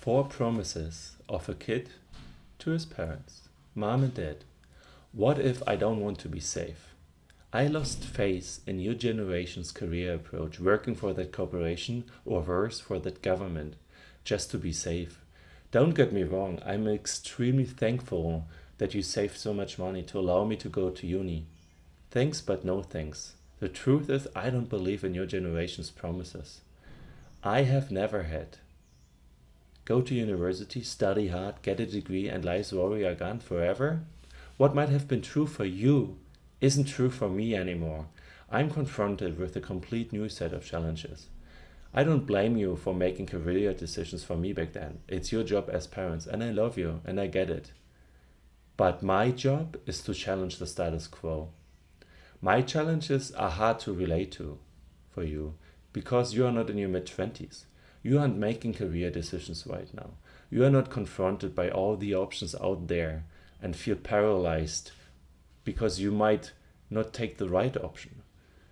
4 promises of a kid to his parents. Mom and Dad, what if I don't want to be safe? I lost faith in your generation's career approach, working for that corporation or worse, for that government, just to be safe. Don't get me wrong, I'm extremely thankful that you saved so much money to allow me to go to uni. Thanks, but no thanks. The truth is, I don't believe in your generation's promises. I have never had. Go to university, study hard, get a degree, and life's worry are gone forever? What might have been true for you isn't true for me anymore. I'm confronted with a complete new set of challenges. I don't blame you for making career decisions for me back then. It's your job as parents, and I love you, and I get it. But my job is to challenge the status quo. My challenges are hard to relate to for you because you are not in your mid-20s. You aren't making career decisions right now. You are not confronted by all the options out there and feel paralyzed because you might not take the right option.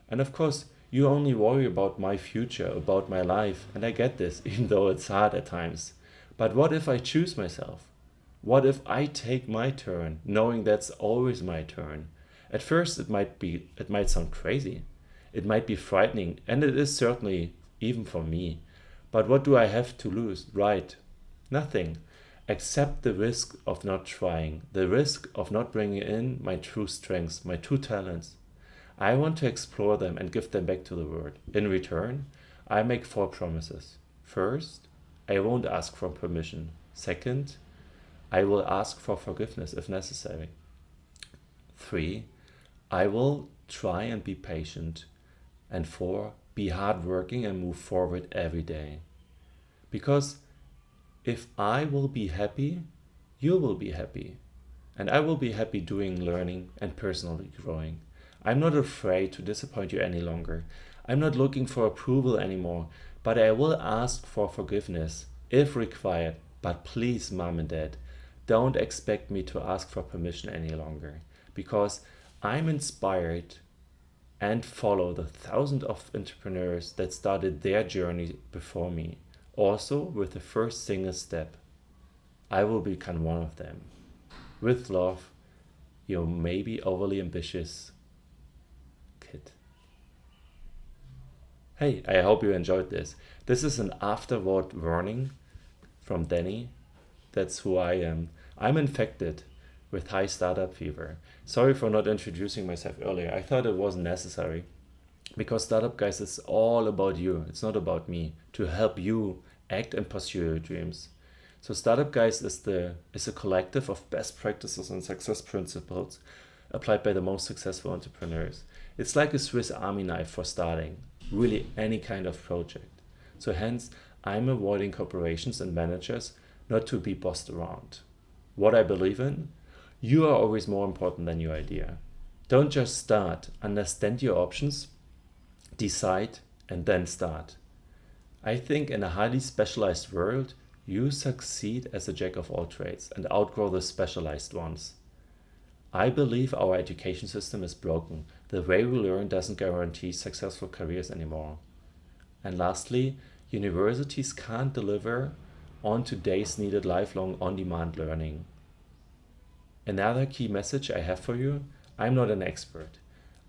And of course, you only worry about my future, about my life, and I get this, even though it's hard at times. But what if I choose myself? What if I take my turn, knowing that's always my turn? At first, it might sound crazy. It might be frightening, and it is certainly, even for me. But what do I have to lose? Right. Nothing. Except the risk of not trying, the risk of not bringing in my true strengths, my true talents. I want to explore them and give them back to the world. In return, I make 4 promises. First, I won't ask for permission. Second, I will ask for forgiveness if necessary. 3, I will try and be patient. And 4, be hardworking and move forward every day. Because if I will be happy, you will be happy. And I will be happy doing learning and personally growing. I'm not afraid to disappoint you any longer. I'm not looking for approval anymore, but I will ask for forgiveness if required. But please, Mom and Dad, don't expect me to ask for permission any longer, because I'm inspired and follow the thousands of entrepreneurs that started their journey before me. Also, with the first single step, I will become one of them. With love, your maybe overly ambitious kid. Hey, I hope you enjoyed this. This is an afterward warning from Danny. That's who I am. I'm infected with high startup fever. Sorry for not introducing myself earlier. I thought it wasn't necessary, because StartupGeist is all about you. It's not about me. To help you act and pursue your dreams. So StartupGeist is a collective of best practices and success principles applied by the most successful entrepreneurs. It's like a Swiss Army knife for starting really any kind of project. So hence, I'm avoiding corporations and managers not to be bossed around. What I believe in? You are always more important than your idea. Don't just start. Understand your options, decide, and then start. I think in a highly specialized world, you succeed as a jack of all trades and outgrow the specialized ones. I believe our education system is broken. The way we learn doesn't guarantee successful careers anymore. And lastly, universities can't deliver on today's needed lifelong on-demand learning. Another key message I have for you: I'm not an expert.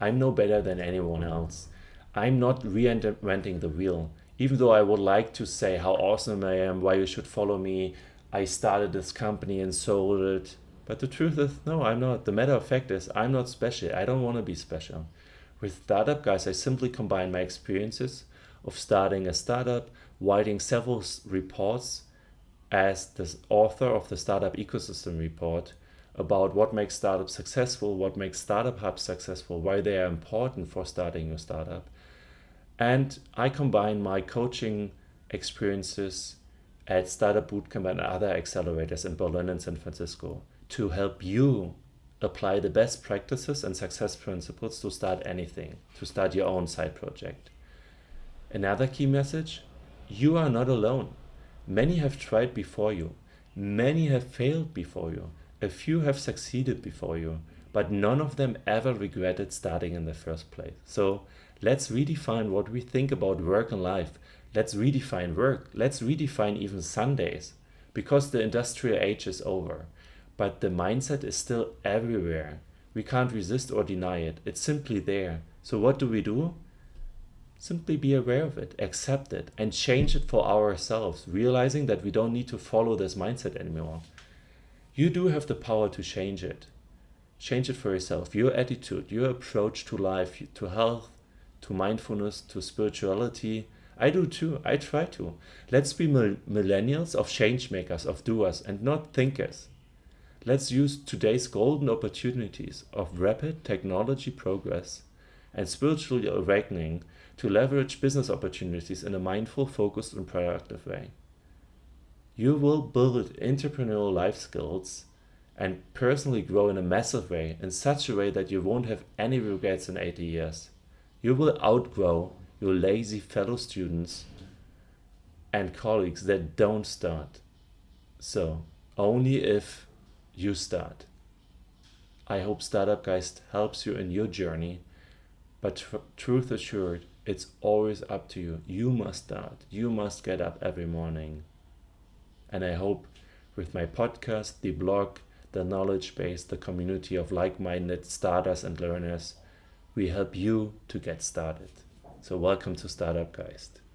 I'm no better than anyone else. I'm not reinventing the wheel. Even though I would like to say how awesome I am, why you should follow me, I started this company and sold it. But the truth is, no, I'm not. The matter of fact is, I'm not special. I don't want to be special. With StartupGeist, I simply combine my experiences of starting a startup, writing several reports as the author of the Startup Ecosystem Report about what makes startups successful, what makes startup hubs successful, why they are important for starting your startup. And I combine my coaching experiences at Startup Bootcamp and other accelerators in Berlin and San Francisco to help you apply the best practices and success principles to start anything, to start your own side project. Another key message: you are not alone. Many have tried before you. Many have failed before you. A few have succeeded before you, but none of them ever regretted starting in the first place. So let's redefine what we think about work and life. Let's redefine work. Let's redefine even Sundays. because the industrial age is over. But the mindset is still everywhere. We can't resist or deny it. It's simply there. So what do? Simply be aware of it, accept it, and change it for ourselves, realizing that we don't need to follow this mindset anymore. You do have the power to change it. Change it for yourself. Your attitude, your approach to life, to health, to mindfulness, to spirituality. I do too. I try to. Let's be millennials of change makers, of doers, and not thinkers. Let's use today's golden opportunities of rapid technology progress and spiritual awakening to leverage business opportunities in a mindful, focused, and productive way. You will build entrepreneurial life skills and personally grow in a massive way, in such a way that you won't have any regrets in 80 years. You will outgrow your lazy fellow students and colleagues that don't start. So, only if you start. I hope StartupGeist helps you in your journey, but truth assured, it's always up to you. You must start. You must get up every morning. And I hope with my podcast, the blog, the knowledge base, the community of like-minded starters and learners, we help you to get started. So welcome to StartupGeist.